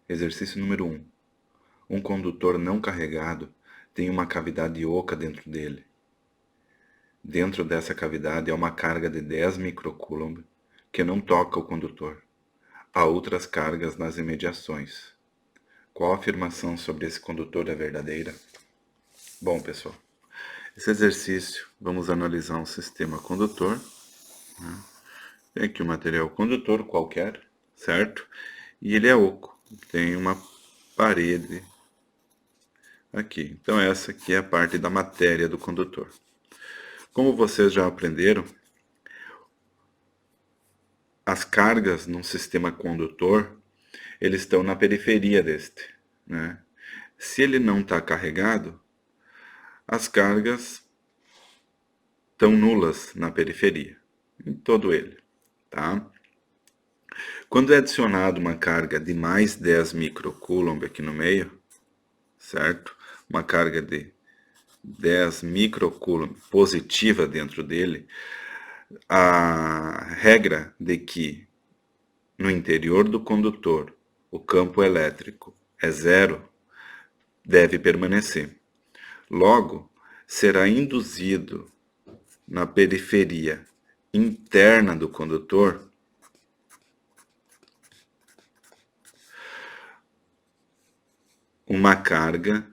Exercício número 1. Um condutor não carregado tem uma cavidade oca dentro dele. Dentro dessa cavidade há uma carga de 10 microcoulomb que não toca o condutor. Há outras cargas nas imediações. Qual afirmação sobre esse condutor é verdadeira? Bom, pessoal, esse exercício vamos analisar um sistema condutor. Tem aqui um material condutor qualquer, certo? E ele é oco. Tem uma parede aqui. Então essa aqui é a parte da matéria do condutor. Como vocês já aprenderam, as cargas num sistema condutor, eles estão na periferia deste, né? Se ele não está carregado, as cargas estão nulas na periferia, em todo ele, tá? Quando é adicionado uma carga de mais 10 microcoulomb aqui no meio, certo? Uma carga de 10 microcoulomb positiva dentro dele, a regra de que no interior do condutor o campo elétrico é zero deve permanecer. Logo, será induzido na periferia interna do condutor uma carga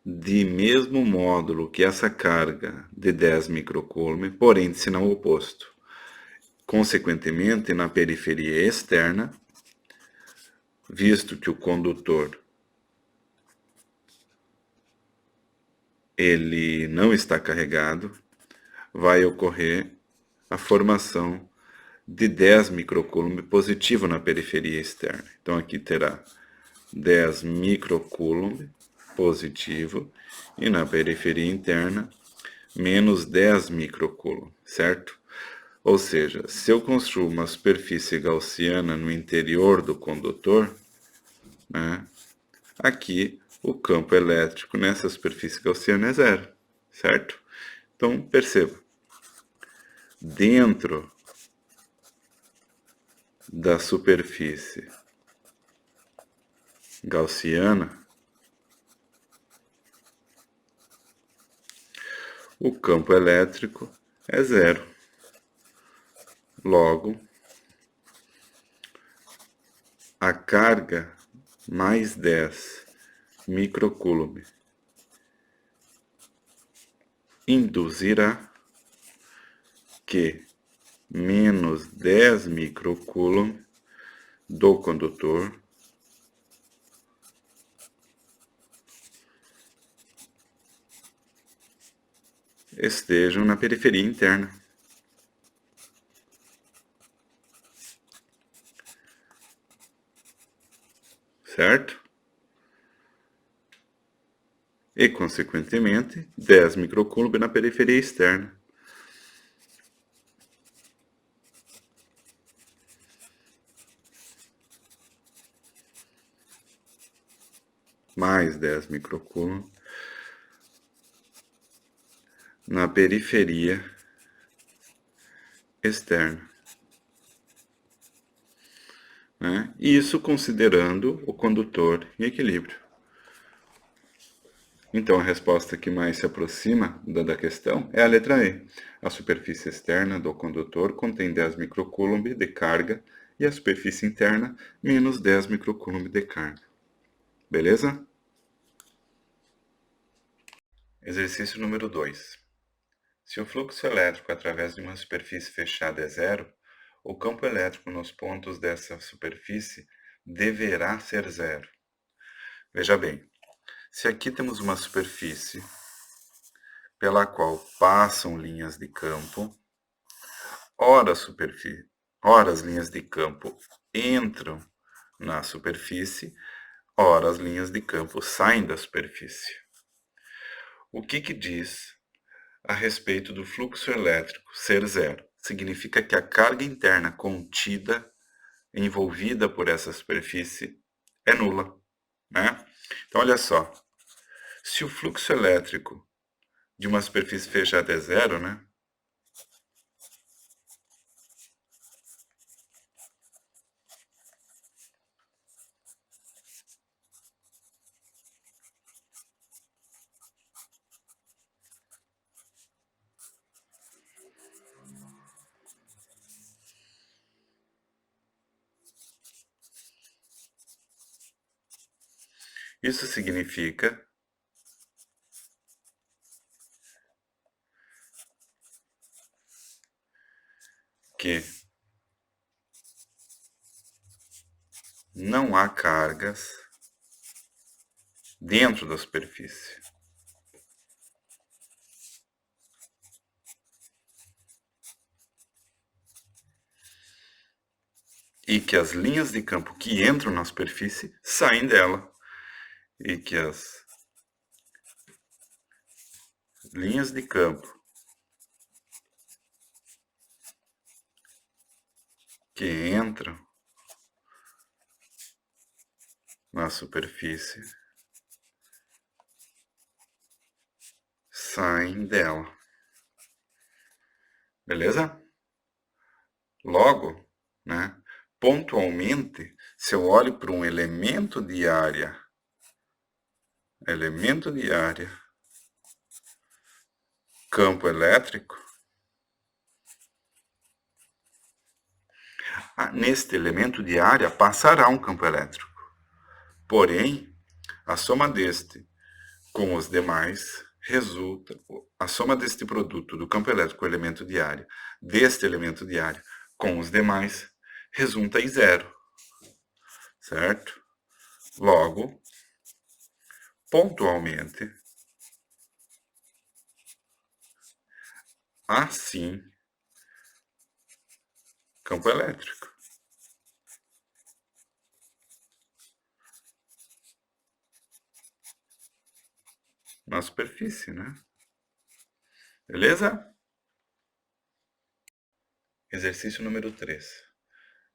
de mesmo módulo que essa carga de 10 microcoulomb, porém de sinal oposto. Consequentemente, na periferia externa, visto que o condutor ele não está carregado, vai ocorrer a formação de 10 microcoulomb positivo na periferia externa. Então aqui terá 10 microcoulomb positivo e na periferia interna menos 10 microcoulomb, certo? Ou seja, se eu construo uma superfície gaussiana no interior do condutor, né, aqui o campo elétrico nessa superfície gaussiana é zero, certo? Então, perceba, dentro da superfície gaussiana, o campo elétrico é zero. Logo, a carga mais 10 microcoulomb induzirá que menos 10 microcoulomb do condutor estejam na periferia interna. Certo? E, consequentemente, 10 microcoulomb na periferia externa. Mais 10 microcoulomb na periferia externa. Né? Isso considerando o condutor em equilíbrio. Então, a resposta que mais se aproxima da questão é a letra E. A superfície externa do condutor contém 10 microcoulomb de carga e a superfície interna menos 10 microcoulomb de carga. Beleza? Exercício número 2. Se o fluxo elétrico através de uma superfície fechada é zero, o campo elétrico nos pontos dessa superfície deverá ser zero. Veja bem, se aqui temos uma superfície pela qual passam linhas de campo, ora as linhas de campo entram na superfície, ora as linhas de campo saem da superfície. O que diz a respeito do fluxo elétrico ser zero? Significa que a carga interna contida, envolvida por essa superfície, é nula, né? Então, olha só, se o fluxo elétrico de uma superfície fechada é zero, né? Isso significa que não há cargas dentro da superfície. E que as linhas de campo que entram na superfície saem dela. E que as linhas de campo que entram na superfície saem dela. Beleza? Logo, né, pontualmente, se eu olho para um elemento de área, campo elétrico, neste elemento de área passará um campo elétrico. Porém, a soma deste com os demais resulta, a soma deste produto do campo elétrico com o elemento de área, deste elemento de área com os demais, resulta em zero. Certo? Logo, pontualmente, assim, campo elétrico. Na superfície, né? Beleza? Exercício número 3.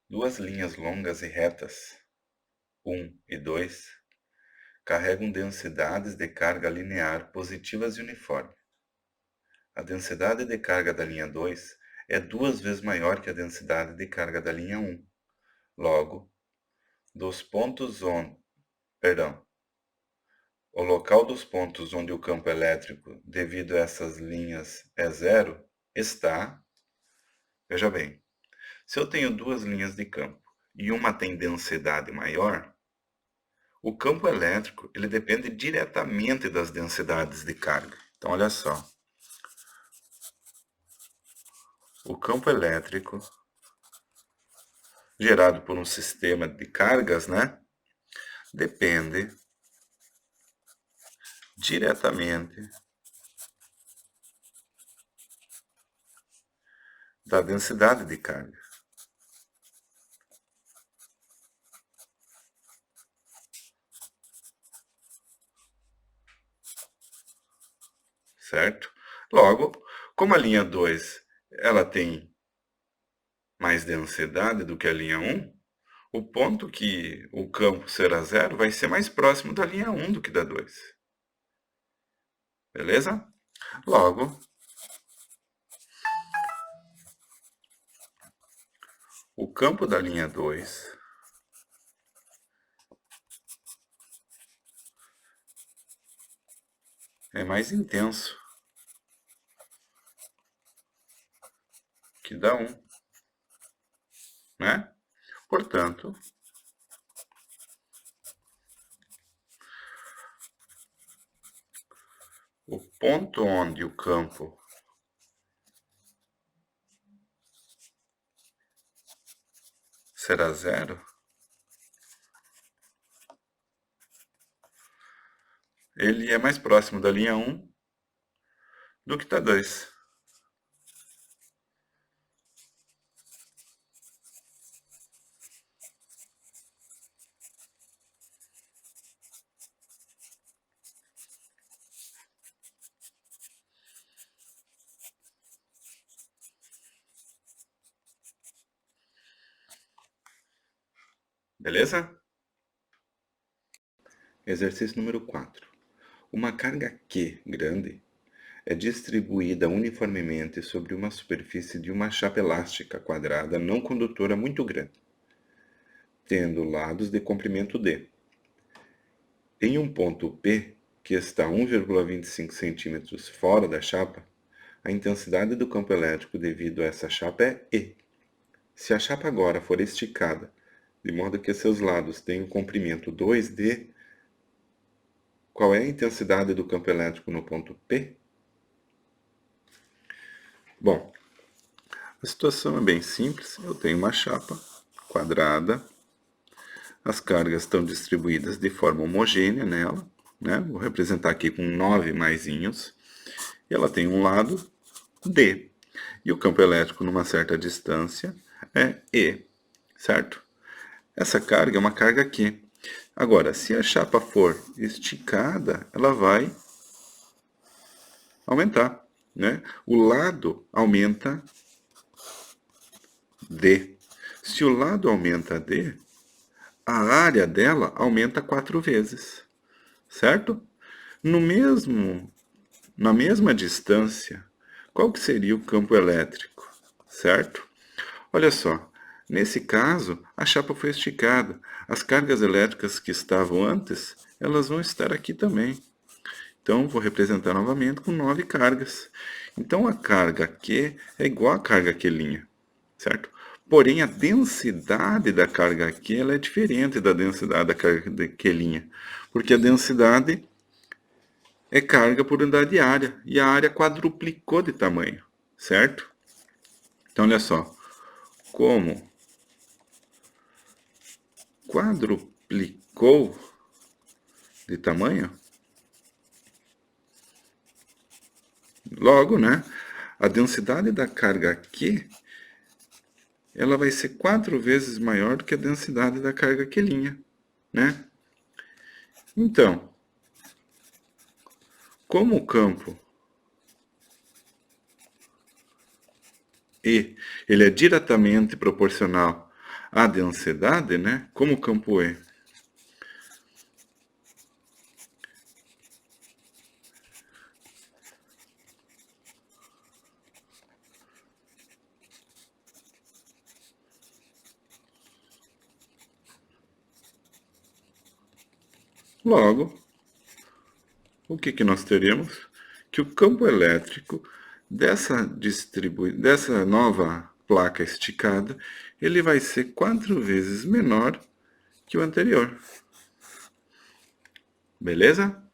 Duas linhas longas e retas, 1 e 2, carregam densidades de carga linear positivas e uniforme. A densidade de carga da linha 2 é 2 vezes maior que a densidade de carga da linha 1. Logo, dos pontos onde, o local dos pontos onde o campo elétrico, devido a essas linhas, é zero, está... Veja bem, se eu tenho duas linhas de campo e uma tem densidade maior, o campo elétrico ele depende diretamente das densidades de carga. Então, olha só. O campo elétrico, gerado por um sistema de cargas, né, depende diretamente da densidade de carga. Certo? Logo, como a linha 2 ela tem mais densidade do que a linha 1, o ponto que o campo será zero vai ser mais próximo da linha 1 do que da 2. Beleza? Logo, o campo da linha 2 é mais intenso que da 1, né? Portanto, o ponto onde o campo será zero, ele é mais próximo da linha 1 do que da 2. Beleza? Exercício número 4. Uma carga Q grande é distribuída uniformemente sobre uma superfície de uma chapa elástica quadrada não condutora muito grande, tendo lados de comprimento D. Em um ponto P, que está 1,25 cm fora da chapa, a intensidade do campo elétrico devido a essa chapa é E. Se a chapa agora for esticada, de modo que seus lados tenham comprimento 2D, qual é a intensidade do campo elétrico no ponto P? Bom, a situação é bem simples. Eu tenho uma chapa quadrada, as cargas estão distribuídas de forma homogênea nela, né? Vou representar aqui com 9 maisinhos. E ela tem um lado D. E o campo elétrico numa certa distância é E, certo? Essa carga é uma carga Q. Agora, se a chapa for esticada, ela vai aumentar, né? O lado aumenta D. Se o lado aumenta D, a área dela aumenta 4 vezes, certo? No mesmo, na mesma distância, qual que seria o campo elétrico, certo? Olha só, nesse caso, a chapa foi esticada. As cargas elétricas que estavam antes, elas vão estar aqui também. Então, vou representar novamente com 9 cargas. Então, a carga Q é igual à carga Q', certo? Porém, a densidade da carga Q ela é diferente da densidade da carga Q', porque a densidade é carga por unidade de área, e a área quadruplicou de tamanho, certo? Então, olha só, como quadruplicou de tamanho, logo, né, a densidade da carga Q ela vai ser 4 vezes maior do que a densidade da carga Q', né? Então, como o campo E ele é diretamente proporcional à densidade, né? Como o campo E logo, o que que nós teríamos? Que o campo elétrico dessa nova placa esticada, ele vai ser 4 vezes menor que o anterior. Beleza?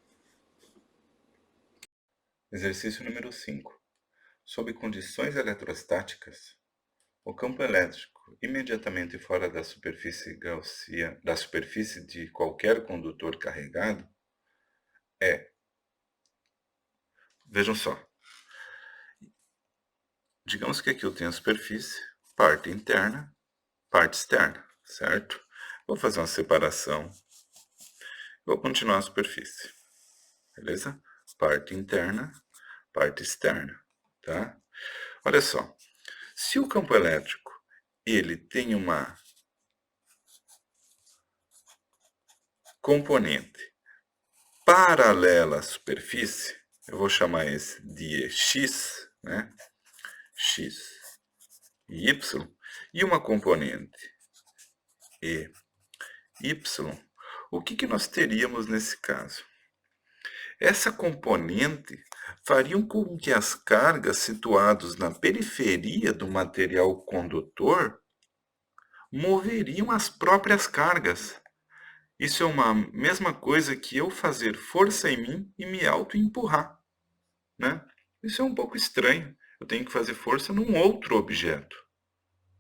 Exercício número 5. Sob condições eletrostáticas, o campo elétrico imediatamente fora da superfície gaussiana, da superfície de qualquer condutor carregado é, vejam só, digamos que aqui eu tenho a superfície, parte interna, parte externa, certo? Vou fazer uma separação, vou continuar a superfície, beleza? Parte interna, parte externa, tá? Olha só, se o campo elétrico ele tem uma componente paralela à superfície, eu vou chamar esse de x, né? X e y, e uma componente e y, o que que nós teríamos nesse caso? Essa componente faria com que as cargas situadas na periferia do material condutor moveriam as próprias cargas. Isso é uma mesma coisa que eu fazer força em mim e me auto-empurrar, né? Isso é um pouco estranho. Eu tenho que fazer força num outro objeto,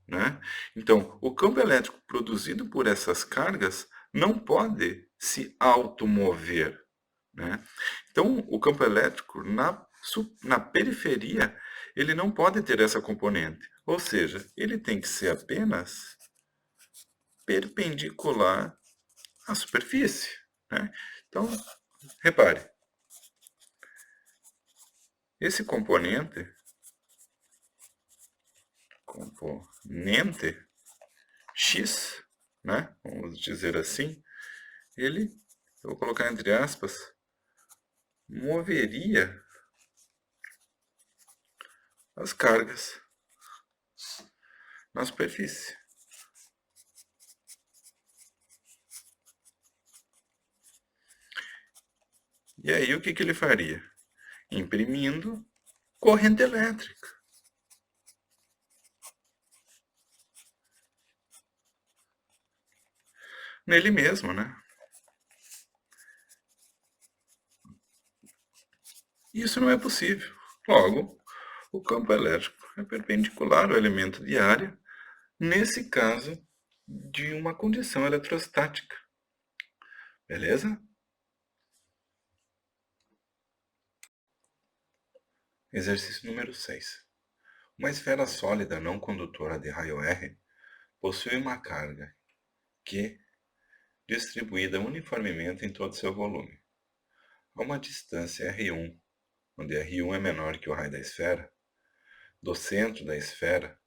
né? Então, o campo elétrico produzido por essas cargas não pode se automover, né? Então, o campo elétrico na periferia, ele não pode ter essa componente. Ou seja, ele tem que ser apenas perpendicular à superfície, né? Então, repare, esse componente X, né? Vamos dizer assim, ele, eu vou colocar entre aspas, moveria as cargas na superfície. E aí o que que ele faria? Imprimindo corrente elétrica nele mesmo, né? Isso não é possível. Logo, o campo elétrico é perpendicular ao elemento de área, nesse caso, de uma condição eletrostática. Beleza? Exercício número 6. Uma esfera sólida não condutora de raio R possui uma carga Q distribuída uniformemente em todo seu volume. A uma distância R1, onde R1 é menor que o raio da esfera, do centro da esfera,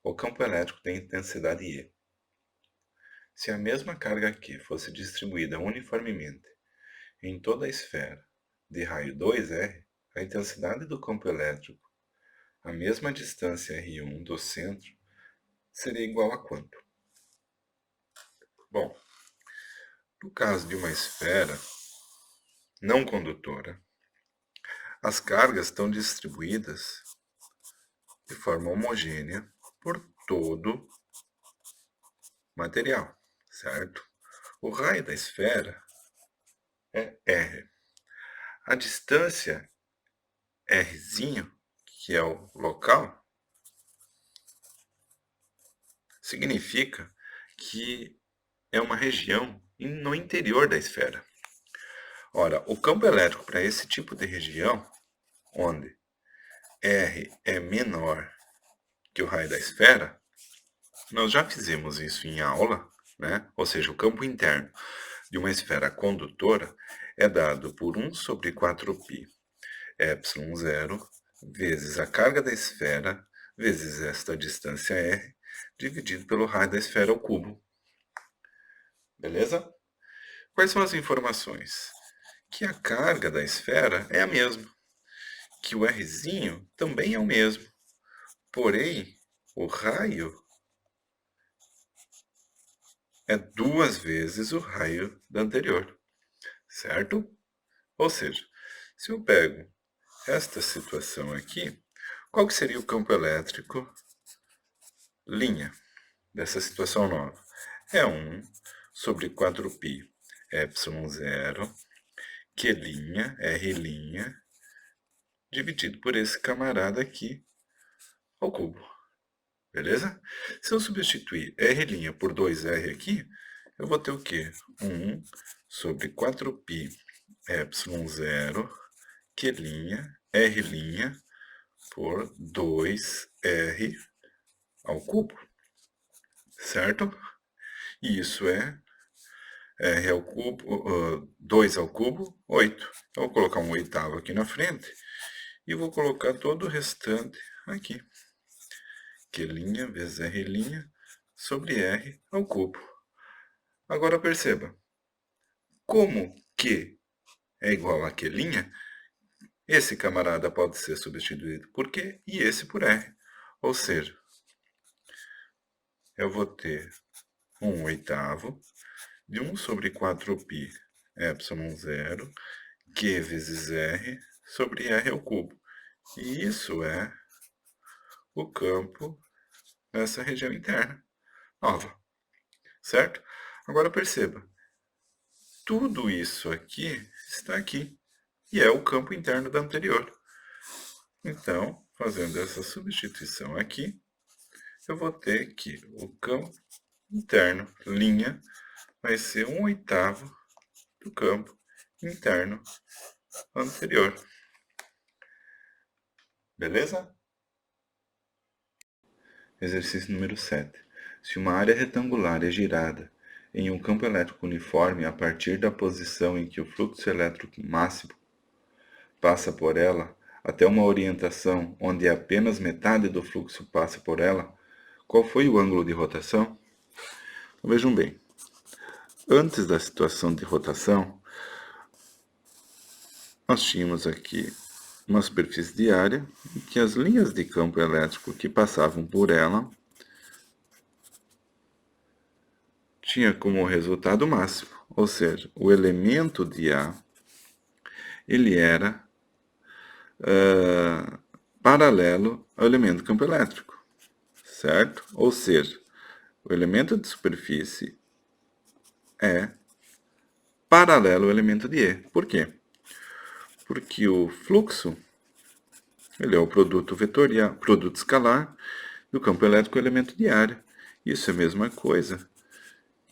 o campo elétrico tem intensidade E. Se a mesma carga Q fosse distribuída uniformemente em toda a esfera de raio 2R, a intensidade do campo elétrico, a mesma distância R1 do centro, seria igual a quanto? Bom, no caso de uma esfera não condutora, as cargas estão distribuídas de forma homogênea por todo material, certo? O raio da esfera é R. A distância Rzinho, que é o local, significa que é uma região no interior da esfera. Ora, o campo elétrico para esse tipo de região, onde R é menor que o raio da esfera, nós já fizemos isso em aula, né? Ou seja, o campo interno de uma esfera condutora é dado por 1 sobre 4π ε0 vezes a carga da esfera vezes esta distância R dividido pelo raio da esfera ao cubo. Beleza? Quais são as informações? Que a carga da esfera é a mesma, que o Rzinho também é o mesmo, porém o raio é 2 vezes o raio da anterior, certo? Ou seja, se eu pego esta situação aqui, qual que seria o campo elétrico linha dessa situação nova? É 1 sobre 4π ε0, Q', R', dividido por esse camarada aqui ao cubo. Beleza? Se eu substituir R' por 2R aqui, eu vou ter o quê? 1 sobre 4π ε0, Q', R' por 2R ao cubo. Certo? E isso é R ao cubo, 2 ao cubo, 8. Eu vou colocar um oitavo aqui na frente e vou colocar todo o restante aqui. Q' vezes R' sobre R ao cubo. Agora perceba, como Q é igual a Q', esse camarada pode ser substituído por Q e esse por R. Ou seja, eu vou ter 1 oitavo de 1 sobre 4π ε0, Q vezes R sobre R ao cubo. E isso é o campo nessa região interna nova, certo? Agora perceba, tudo isso aqui está aqui, e é o campo interno da anterior. Então, fazendo essa substituição aqui, eu vou ter que o campo interno, linha, vai ser 1 oitavo do campo interno anterior. Beleza? Exercício número 7. Se uma área retangular é girada em um campo elétrico uniforme a partir da posição em que o fluxo elétrico máximo passa por ela até uma orientação onde apenas metade do fluxo passa por ela, qual foi o ângulo de rotação? Então, vejam bem, antes da situação de rotação, nós tínhamos aqui uma superfície de área em que as linhas de campo elétrico que passavam por ela tinha como resultado máximo, ou seja, o elemento de A ele era paralelo ao elemento do campo elétrico, certo? Ou seja, o elemento de superfície é paralelo ao elemento de E. Por quê? porque o fluxo ele é o produto vetorial, produto escalar do campo elétrico com o elemento de área. Isso é a mesma coisa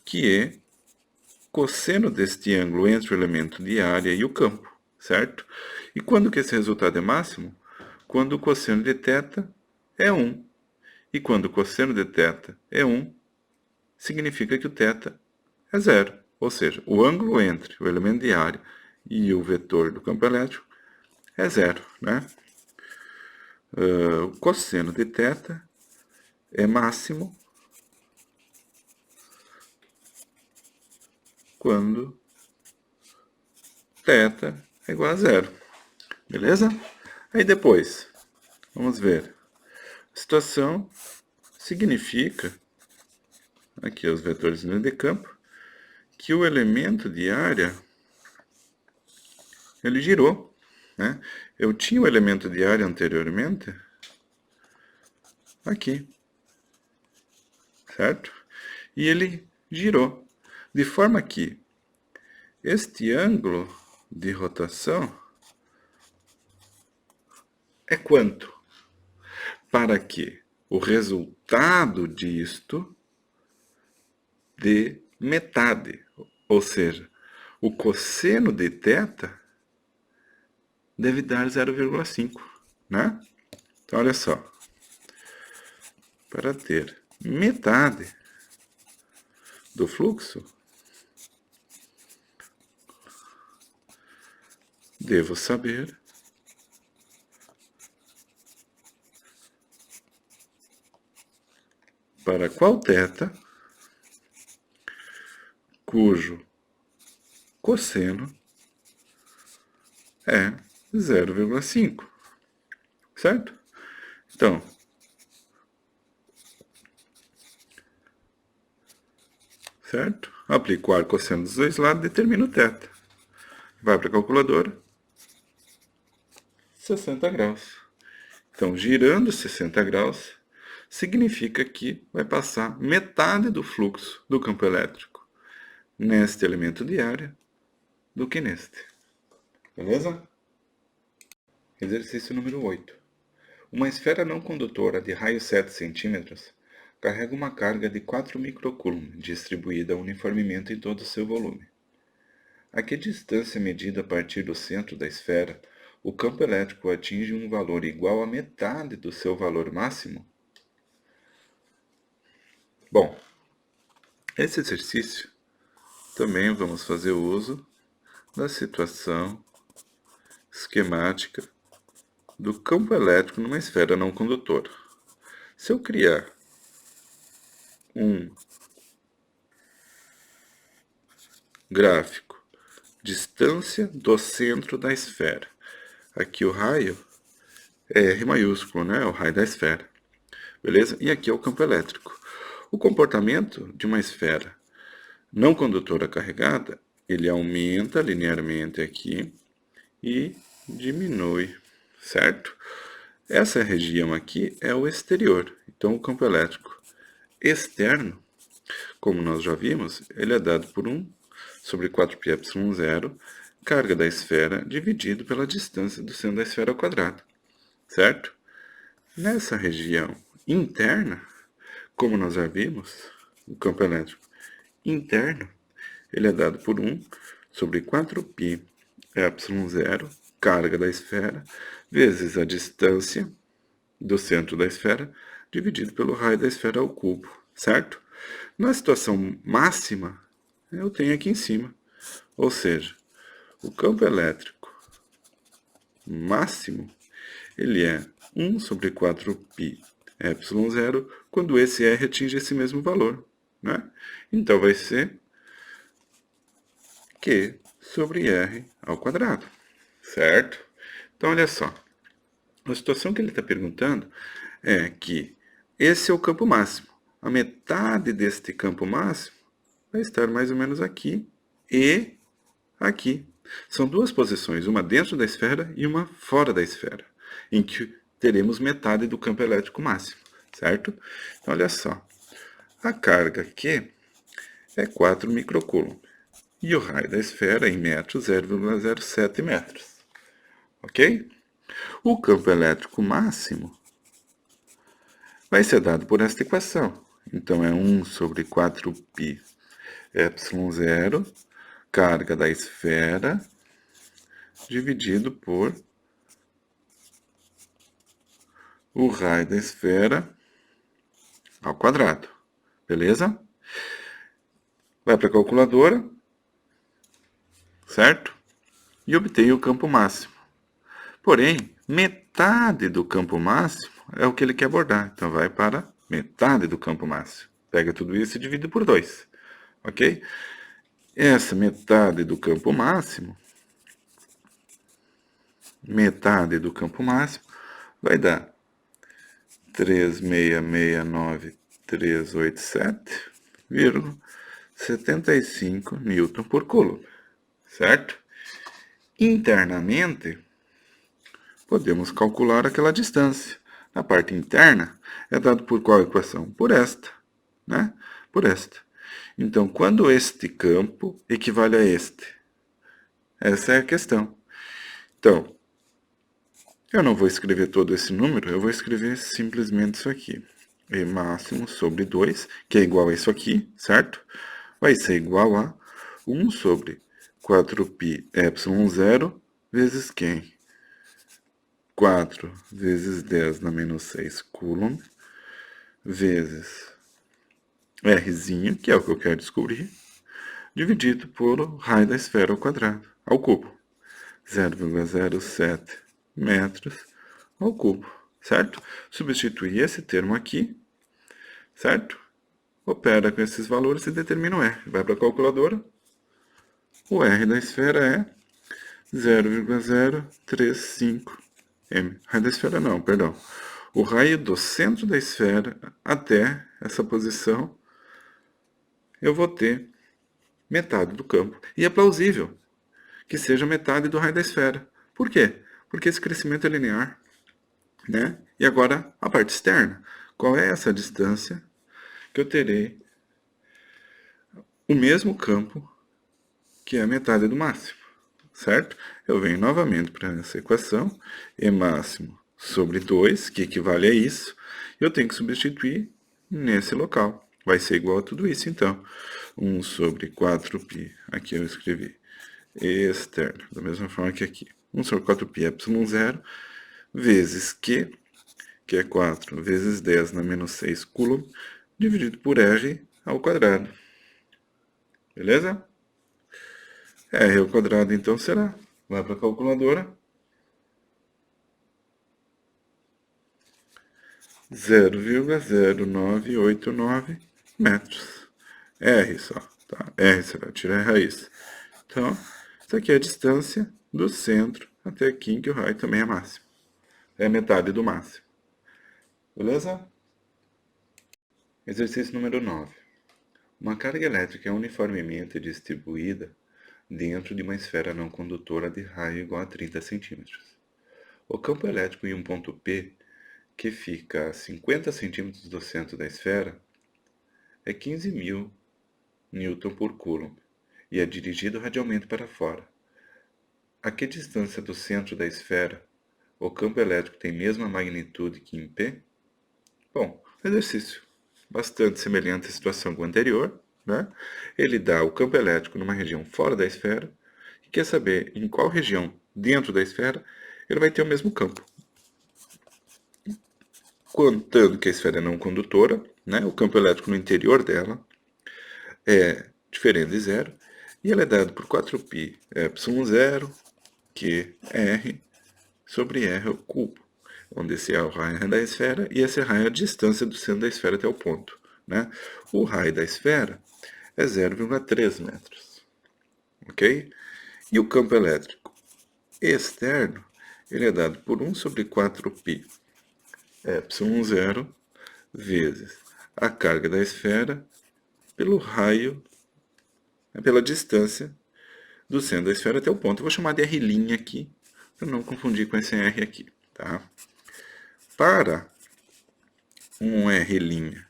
que é cosseno deste ângulo entre o elemento de área e o campo, certo? E quando que esse resultado é máximo? Quando o cosseno de θ é 1. E quando o cosseno de θ é 1, significa que o θ é zero. Ou seja, o ângulo entre o elemento de área e o vetor do campo elétrico é zero, né? O cosseno de θ é máximo quando θ é igual a zero. Beleza? Aí depois, vamos ver. A situação significa, aqui os vetores de campo, que o elemento de área, ele girou, né? Eu tinha o elemento de área anteriormente aqui, certo? E ele girou, de forma que este ângulo de rotação é quanto? Para que o resultado disto dê metade, ou seja, o cosseno de θ deve dar 0,5, né? Então, olha só. Para ter metade do fluxo, devo saber para qual θ, cujo cosseno é 0,5, certo? Então, certo? Aplico o ar cosseno dos dois lados, determino o θ. Vai para a calculadora, 60 graus. Então, girando 60 graus, significa que vai passar metade do fluxo do campo elétrico neste elemento de área do que neste. Beleza? Exercício número 8. Uma esfera não condutora de raio 7 cm carrega uma carga de 4 microcoulomb distribuída uniformemente em todo o seu volume. A que distância medida a partir do centro da esfera, o campo elétrico atinge um valor igual a metade do seu valor máximo? Bom, esse exercício também vamos fazer uso da situação esquemática do campo elétrico numa esfera não condutora. Se eu criar um gráfico, distância do centro da esfera, aqui o raio é R maiúsculo, né? O raio da esfera, beleza? E aqui é o campo elétrico. O comportamento de uma esfera não condutora carregada, ele aumenta linearmente aqui e diminui, certo? Essa região aqui é o exterior, então o campo elétrico externo, como nós já vimos, ele é dado por 1 sobre 4πε0, carga da esfera dividido pela distância do centro da esfera ao quadrado, certo? Nessa região interna, como nós já vimos, o campo elétrico interno, ele é dado por 1 sobre 4πε0, carga da esfera, vezes a distância do centro da esfera, dividido pelo raio da esfera ao cubo, certo? Na situação máxima, eu tenho aqui em cima, ou seja, o campo elétrico máximo, ele é 1 sobre 4πε0, quando esse R atinge esse mesmo valor, né? Então, vai ser Q sobre R ao quadrado, certo? Então, olha só. A situação que ele está perguntando é que esse é o campo máximo. A metade deste campo máximo vai estar mais ou menos aqui e aqui. São duas posições, uma dentro da esfera e uma fora da esfera, em que teremos metade do campo elétrico máximo, certo? Então, olha só. A carga Q é 4 microcoulomb. E o raio da esfera, em metros, 0,07 metros. ok? O campo elétrico máximo vai ser dado por esta equação. Então, é 1 sobre 4π ε0, carga da esfera, dividido por o raio da esfera ao quadrado. Beleza? Vai para a calculadora, certo? E obtém o campo máximo. Porém, metade do campo máximo é o que ele quer abordar. Então, vai para metade do campo máximo. Pega tudo isso e divide por 2. Ok? Essa metade do campo máximo, vai dar 3.669.387,75 Newton por Coulomb, certo? Internamente, podemos calcular aquela distância. Na parte interna, é dado por qual equação? Por esta, né? Por esta. Então, quando este campo equivale a este? Essa é a questão. Então, eu não vou escrever todo esse número, eu vou escrever simplesmente isso aqui. E máximo sobre 2, que é igual a isso aqui, certo? Vai ser igual a 1 sobre 4π ε0 vezes quem? 4 vezes 10 na menos 6 Coulomb, vezes Rzinho, que é o que eu quero descobrir, dividido por raio da esfera ao quadrado, ao cubo. 0,07 metros ao cubo, certo? Substituir esse termo aqui, certo? Opera com esses valores e determina o R. Vai para a calculadora. O R da esfera é 0,035 m. Raio da esfera não, perdão. O raio do centro da esfera até essa posição, eu vou ter metade do campo. E é plausível que seja metade do raio da esfera. Por quê? Porque esse crescimento é linear, né? E agora, a parte externa. Qual é essa distância que eu terei o mesmo campo que é a metade do máximo, certo? Eu venho novamente para essa equação, E máximo sobre 2, que equivale a isso, eu tenho que substituir nesse local. Vai ser igual a tudo isso, então. 1 sobre 4π, aqui eu escrevi, externo, da mesma forma que aqui. 1 sobre 4π ε0, vezes Q, que é 4 vezes 10 na menos 6 Coulomb, dividido por R ao quadrado. Beleza? R ao quadrado, então, será. Vai para a calculadora. 0,0989 metros. R só, tá? R será, tirar a raiz. Então, isso aqui é a distância do centro até aqui, em que o raio também é máximo. É metade do máximo. Beleza? Exercício número 9. Uma carga elétrica é uniformemente distribuída dentro de uma esfera não condutora de raio igual a 30 centímetros. O campo elétrico em um ponto P, que fica a 50 centímetros do centro da esfera, é 15.000 Newton por Coulomb e é dirigido radialmente para fora. A que distância do centro da esfera o campo elétrico tem mesma magnitude que em P? Bom, exercício bastante semelhante à situação com o anterior, né? Ele dá o campo elétrico numa região fora da esfera e quer saber em qual região dentro da esfera ele vai ter o mesmo campo. Contando que a esfera é não condutora, né? O campo elétrico no interior dela é diferente de zero, e ele é dado por 4π ε0, que é R, sobre R ao cubo, onde esse é o raio da esfera e esse raio é a distância do centro da esfera até o ponto, né? O raio da esfera é 0,3 metros, ok? E o campo elétrico externo, ele é dado por 1 sobre 4π ε0 vezes a carga da esfera pelo raio, pela distância do centro da esfera até o ponto. Eu vou chamar de R' aqui, para não confundir com esse R aqui, tá? Para um R'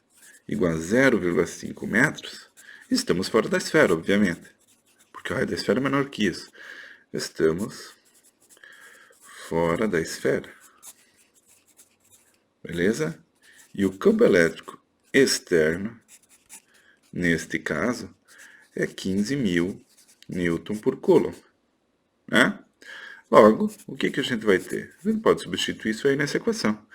igual a 0,5 metros, estamos fora da esfera, obviamente, porque o raio da esfera é menor que isso. Estamos fora da esfera. Beleza? E o campo elétrico externo, neste caso, é 15.000 newton por coulomb, né? Logo, o que a gente vai ter? A gente pode substituir isso aí nessa equação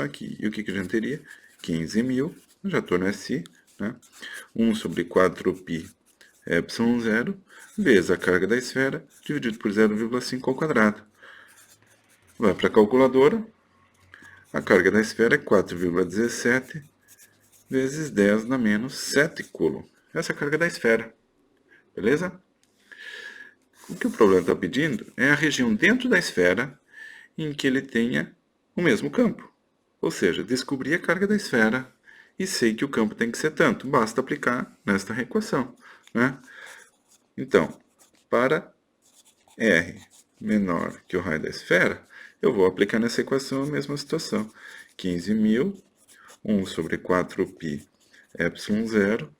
aqui. E o que a gente teria? 15.000, já estou no SI, né? 1 sobre 4π epsilon 0, vezes a carga da esfera, dividido por 0,5 ao quadrado. Vai para a calculadora, a carga da esfera é 4,17 vezes 10 na menos 7 coulomb. Essa é a carga da esfera, beleza? O que o problema está pedindo é a região dentro da esfera em que ele tenha o mesmo campo. Ou seja, descobri a carga da esfera e sei que o campo tem que ser tanto. Basta aplicar nesta equação, né? Então, para R menor que o raio da esfera, eu vou aplicar nessa equação a mesma situação. 15.000, 1 sobre 4π epsilon 0,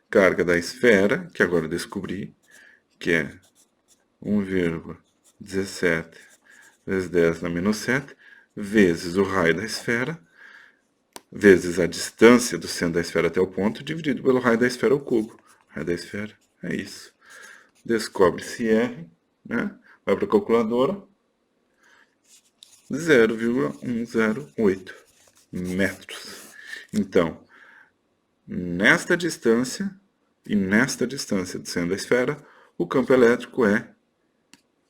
carga da esfera, que agora eu descobri, que é 1,17 vezes 10 na menos 7, vezes o raio da esfera, vezes a distância do centro da esfera até o ponto, dividido pelo raio da esfera ao cubo. O raio da esfera é isso. Descobre-se R, né? Vai para a calculadora, 0,108 metros. Então, nesta distância e nesta distância do centro da esfera, o campo elétrico é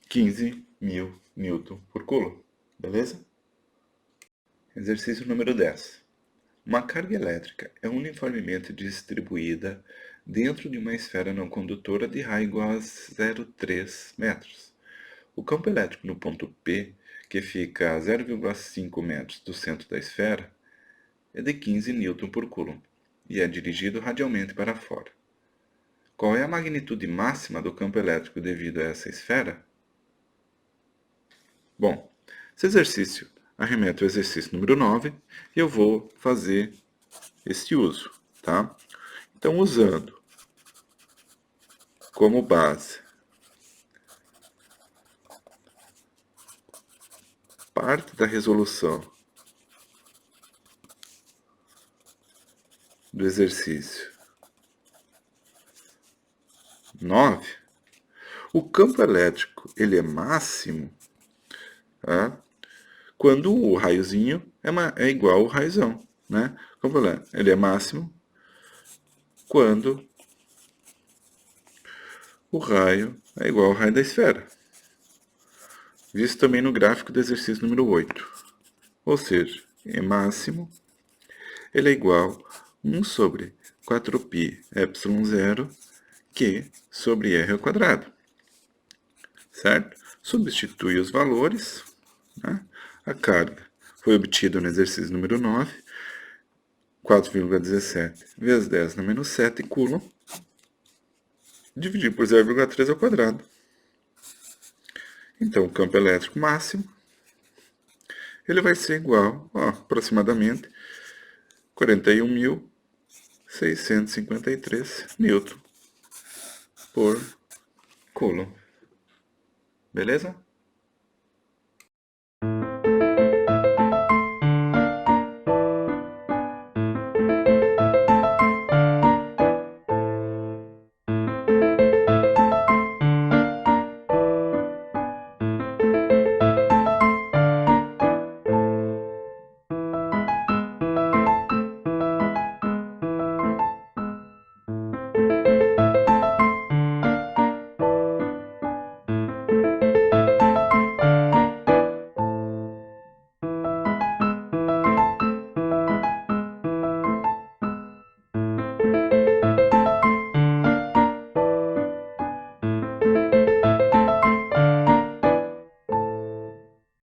15.000 newton por coulomb. Beleza? Exercício número 10. Uma carga elétrica é uniformemente distribuída dentro de uma esfera não condutora de raio igual a 0,3 metros. O campo elétrico no ponto P, que fica a 0,5 metros do centro da esfera, é de 15 newton por coulomb e é dirigido radialmente para fora. Qual é a magnitude máxima do campo elétrico devido a essa esfera? Bom, esse exercício arremete ao exercício número 9 e eu vou fazer esse uso, tá? Então, usando como base parte da resolução do exercício 9, o campo elétrico ele é máximo, tá? Quando o raiozinho é igual ao raiozão, né? O campo elétrico ele é máximo quando o raio é igual ao raio da esfera. Visto também no gráfico do exercício número 8. Ou seja, é máximo, ele é igual a 1 sobre 4π epsilon 0 Q sobre R ao quadrado. Certo? Substitui os valores, né? A carga foi obtida no exercício número 9, 4,17 vezes 10 na menos 7 coulomb, dividido por 0,3 ao quadrado. Então, o campo elétrico máximo ele vai ser igual a aproximadamente 41.653 newton por coulomb. Beleza?